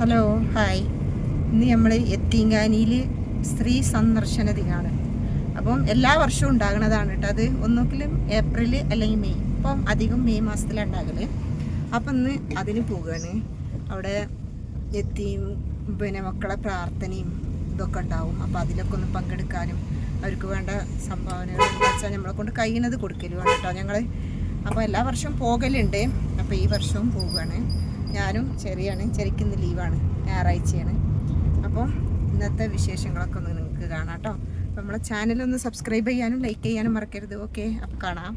Hello hi. ഇന്ന് നമ്മൾ യത്തീങ്കാനിയിൽ സ്ത്രീ സന്ദർശന ദിനമാണ്. അപ്പം എല്ലാ വർഷവും ഉണ്ടാകുന്നതാണ് കേട്ടോ. അത് ഒന്നുകിലും ഏപ്രിൽ അല്ലെങ്കിൽ മെയ്. ഇപ്പം അധികം മെയ് മാസത്തിലാണ് ഉണ്ടാകല്. അപ്പം ഇന്ന് അതിന് പോവുകയാണ്. അവിടെ യത്തീം മക്കളെ പ്രാർത്ഥനയും ഇതൊക്കെ ഉണ്ടാവും. അപ്പോൾ അതിലൊക്കെ ഒന്ന് പങ്കെടുക്കാനും അവർക്ക് വേണ്ട സംഭാവനകൾ വെച്ചാൽ നമ്മളെ കൊണ്ട് കഴിയുന്നത് കൊടുക്കലുമാണ് കേട്ടോ ഞങ്ങൾ. അപ്പോൾ എല്ലാ വർഷവും പോകലുണ്ട്. അപ്പോൾ ഈ വർഷവും പോവുകയാണ്. ഞാനും ചെറിക്കിന്ന് ലീവാണ്, ഞായറാഴ്ചയാണ്. അപ്പോൾ ഇന്നത്തെ വിശേഷങ്ങളൊക്കെ ഒന്ന് നിങ്ങൾക്ക് കാണാം കേട്ടോ. അപ്പോൾ നമ്മളെ ചാനലൊന്ന് സബ്സ്ക്രൈബ് ചെയ്യാനും ലൈക്ക് ചെയ്യാനും മറക്കരുത്. ഓക്കെ, അപ്പോൾ കാണാം.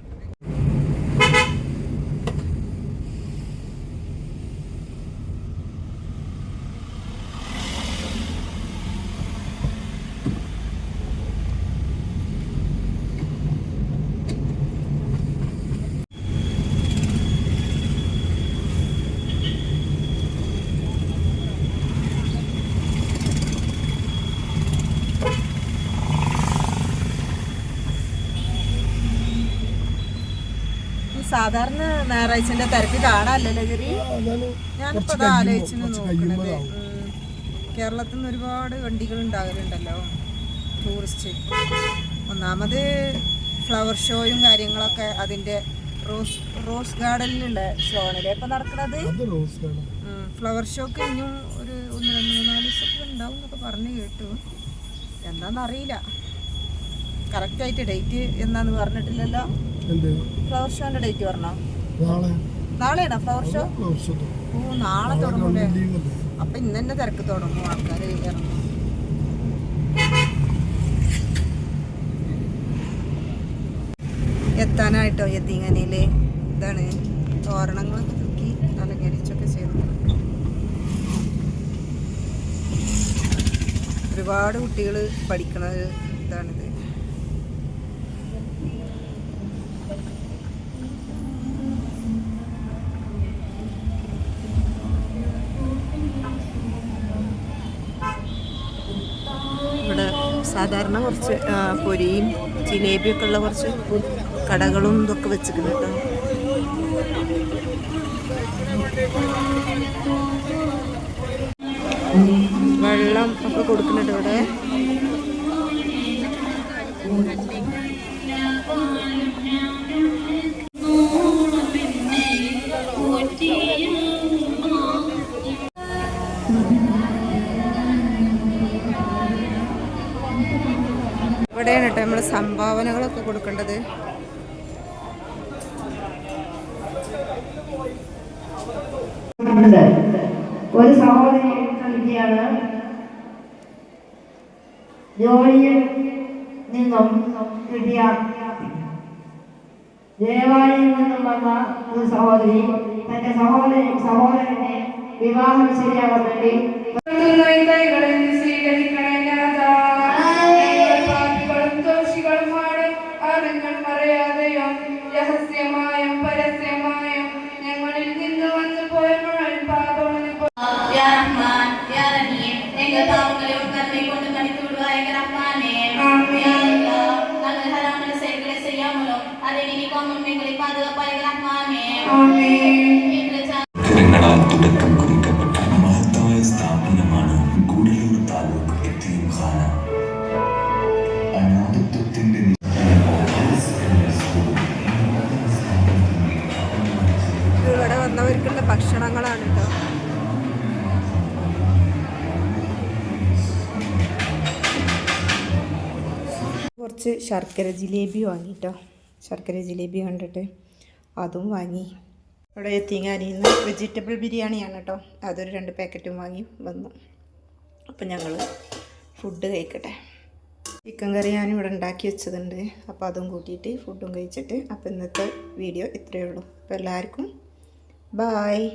സാധാരണ ഞായറാഴ്ചന്റെ തിരക്ക് കാണാനല്ലോ ചെറി. ഞാനിപ്പോ അത് ആലോചിച്ചു നോക്കണത്. കേരളത്തിൽ നിന്ന് ഒരുപാട് വണ്ടികൾ ഉണ്ടാകലുണ്ടല്ലോ ടൂറിസ്റ്റ്. ഒന്നാമത് ഫ്ലവർ ഷോയും കാര്യങ്ങളൊക്കെ അതിന്റെ റോസ് ഗാർഡനിലുള്ള ഷോ ആണല്ലേ ഇപ്പൊ നടക്കുന്നത്. ഫ്ലവർ ഷോക്ക് ഇനിയും ഒരു 1-2-3-4 ദിവസമൊക്കെ ഉണ്ടാവും എന്നൊക്കെ പറഞ്ഞു കേട്ടു. എന്താന്നറിയില്ല, കറക്റ്റായിട്ട് ഡേറ്റ് എന്നാന്ന് പറഞ്ഞിട്ടില്ലല്ലോ. ഫ്ലവർ ഷോന്റെ ഡേറ്റ് പറഞ്ഞോ? നാളെയാണോ ഫ്ലവർ ഷോ? ഓ, നാളെ തുടങ്ങൂലേ? അപ്പൊ ഇന്ന് തന്നെ തിരക്ക് തുടങ്ങും, ആൾക്കാർ ഇറങ്ങും. എത്താനായിട്ടോ യത്തീങ്കാനിയില്. ഇതാണ് തോരണങ്ങളൊക്കെ തൂക്കി അലങ്കരിച്ചൊക്കെ ചെയ്തു. ഒരുപാട് കുട്ടികൾ പഠിക്കണ ഇതാണിത്. ഇവിടെ സാധാരണ കുറച്ച് പൊരിയും ജിലേബിയൊക്കെ ഉള്ള കുറച്ച് കടകളും ഇതൊക്കെ വെച്ചിട്ടുണ്ട് കേട്ടോ. വെള്ളം ഒക്കെ കൊടുക്കുന്നുണ്ട് ഇവിടെ. ഇവിടെയാണ് കേട്ടോ നമ്മൾ സംഭാവനകളൊക്കെ കൊടുക്കേണ്ടത്. ഒരു സഹോദരി നൽകിയാണ്. ജോലിയിൽ നിന്നും കിട്ടിയ ദേവാലയിൽ നിന്നും വന്ന ഒരു സഹോദരി തന്റെ സഹോദരനെ വിവാഹം ശരിയാകാൻ വേണ്ടി അറിയാതെയും രഹസ്യമായും പരസ്യമായും ഞങ്ങളിൽ നിന്ന് വന്നു പോയ തുടക്കം കുറിക്കപ്പെട്ട മഹത്തായ സ്ഥാപനമാണ് ഗുഡലൂർ താലൂക്ക് യത്തീംഖാന. അനാഥത്വത്തിന്റെ ഇവിടെ വന്നവർക്കുള്ള ഭക്ഷണങ്ങളാണ് കേട്ടോ. കുറച്ച് ശർക്കര ജിലേബി വാങ്ങിട്ടോ. ശർക്കര ജിലേബി കണ്ടിട്ട് അതും വാങ്ങി. ഇവിടെ യത്തീങ്കാനിയിൽ നിന്ന് വെജിറ്റബിൾ ബിരിയാണിയാണ് കേട്ടോ. അതൊരു 2 പാക്കറ്റും വാങ്ങി വന്നു. അപ്പം ഞങ്ങൾ ഫുഡ് കഴിക്കട്ടെ. ചിക്കൻ കറി ഞാനും ഇവിടെ ഉണ്ടാക്കി വെച്ചതുണ്ട്. അപ്പോൾ അതും കൂട്ടിയിട്ട് ഫുഡും കഴിച്ചിട്ട് അപ്പോൾ ഇന്നത്തെ വീഡിയോ ഇത്രയേ ഉള്ളൂ. അപ്പോൾ എല്ലാവർക്കും ബായ്.